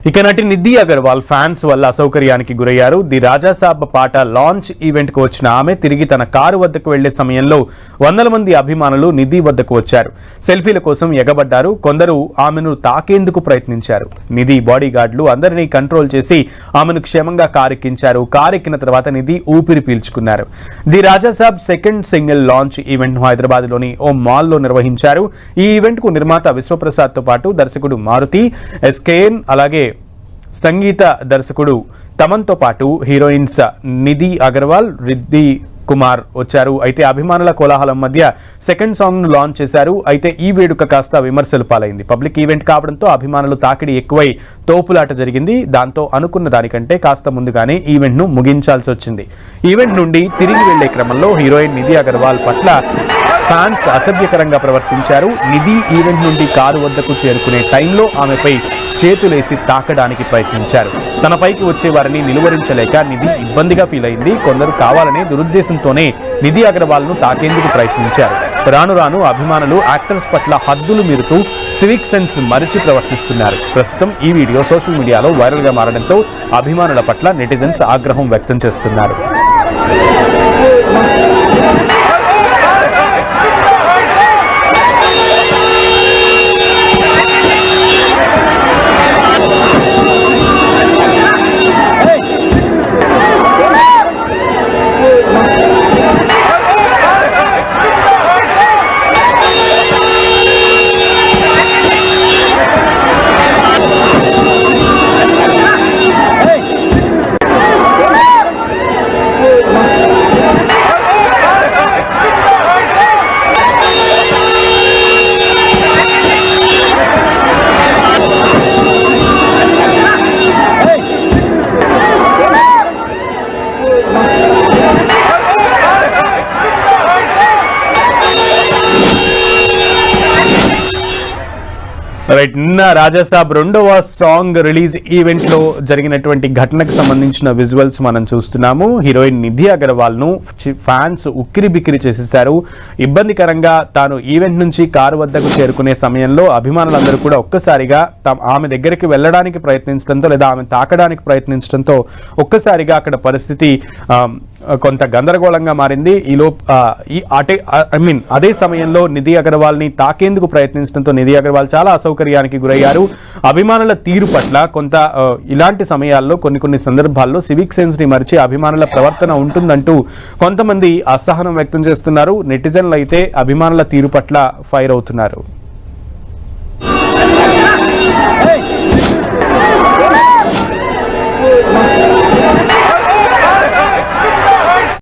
ఇక నటి నిధి అగర్వాల్ ఫ్యాన్స్ వల్ల అసౌకర్యానికి గురయ్యారు. ది రాజాసాబ్ పాట లాంచ్ ఈవెంట్ కు వచ్చిన ఆమె తిరిగి తన కారు వద్దకు వెళ్లే సమయంలో వందల మంది అభిమానులు నిధి వద్దకు వచ్చారు. సెల్ఫీల కోసం ఎగబడ్డారు. కొందరు ఆమెను తాకేందుకు ప్రయత్నించారు. నిధి బాడీ గార్డులు అందరినీ కంట్రోల్ చేసి ఆమెను క్షేమంగా కారెక్కించారు. కారెక్కిన తర్వాత నిధి ఊపిరి పీల్చుకున్నారు. The Raja Saab second single launch event ను హైదరాబాద్ లోని ఓ మాల్ లో నిర్వహించారు. ఈ ఈవెంట్ కు నిర్మాత విశ్వప్రసాద్ తో పాటు దర్శకుడు మారుతి, ఎస్కేఎన్, అలాగే సంగీత దర్శకుడు తమన్తో పాటు హీరోయిన్స్ నిధి అగర్వాల్, రిద్ధి కుమార్ వచ్చారు. అయితే అభిమానుల కోలాహలం మధ్య సెకండ్ సాంగ్ ను లాంచ్ చేశారు. అయితే ఈ వేడుక కాస్త విమర్శలు పాలైంది. పబ్లిక్ ఈవెంట్ కావడంతో అభిమానులు తాకిడి ఎక్కువై తోపులాట జరిగింది. దాంతో అనుకున్న దానికంటే కాస్త ముందుగానే ఈవెంట్ ను ముగించాల్సి వచ్చింది. ఈవెంట్ నుండి తిరిగి వెళ్లే క్రమంలో హీరోయిన్ నిధి అగర్వాల్ పట్ల ఫ్యాన్స్ అసభ్యకరంగా ప్రవర్తించారు. నిధి ఈవెంట్ నుండి కారు వద్దకు చేరుకునే టైంలో ఆమెపై చేతులేసి తాకడానికి ప్రయత్నించారు. తనపైకి వచ్చే వారిని నిలువరించలేక నిధి ఇబ్బందిగా ఫీల్ అయింది. కొందరు కావాలనే దురుద్దేశంతోనే నిధి అగర్వాల్ ను తాకేందుకు ప్రయత్నించారు. రాను రాను అభిమానులు యాక్టర్స్ పట్ల హద్దులు మీరుతూ సివిక్ సెన్స్ మరిచి ప్రవర్తిస్తున్నారు. ప్రస్తుతం ఈ వీడియో సోషల్ మీడియాలో వైరల్ గా మారడంతో అభిమానుల పట్ల నెటిజన్స్ ఆగ్రహం వ్యక్తం చేస్తున్నారు. రైట్, నిన్న రాజాసాబ్ రెండవ సాంగ్ రిలీజ్ ఈవెంట్ లో జరిగినటువంటి ఘటనకు సంబంధించిన విజువల్స్ మనం చూస్తున్నాము. హీరోయిన్ నిధి అగర్వాల్ ను ఫ్యాన్స్ ఉక్కిరి బిక్కిరి చేసేశారు. ఇబ్బందికరంగా తాను ఈవెంట్ నుంచి కారు వద్దకు చేరుకునే సమయంలో అభిమానులందరూ కూడా ఒక్కసారిగా ఆమె దగ్గరికి వెళ్ళడానికి ప్రయత్నించడంతో లేదా ఆమె తాకడానికి ప్రయత్నించడంతో ఒక్కసారిగా అక్కడ పరిస్థితి కొంత గందరగోళంగా మారింది. అదే సమయంలో నిధి అగర్వాల్ ని తాకేందుకు ప్రయత్నించడంతో నిధి అగర్వాల్ చాలా అసౌకర్యానికి గురయ్యారు. అభిమానుల తీరు పట్ల కొంత ఇలాంటి సమయాల్లో కొన్ని సందర్భాల్లో సివిక్ సెన్స్ ని మరిచి అభిమానుల ప్రవర్తన ఉంటుందంటూ కొంతమంది అసహనం వ్యక్తం చేస్తున్నారు. నెటిజన్లు అయితే అభిమానుల తీరు పట్ల ఫైర్ అవుతున్నారు.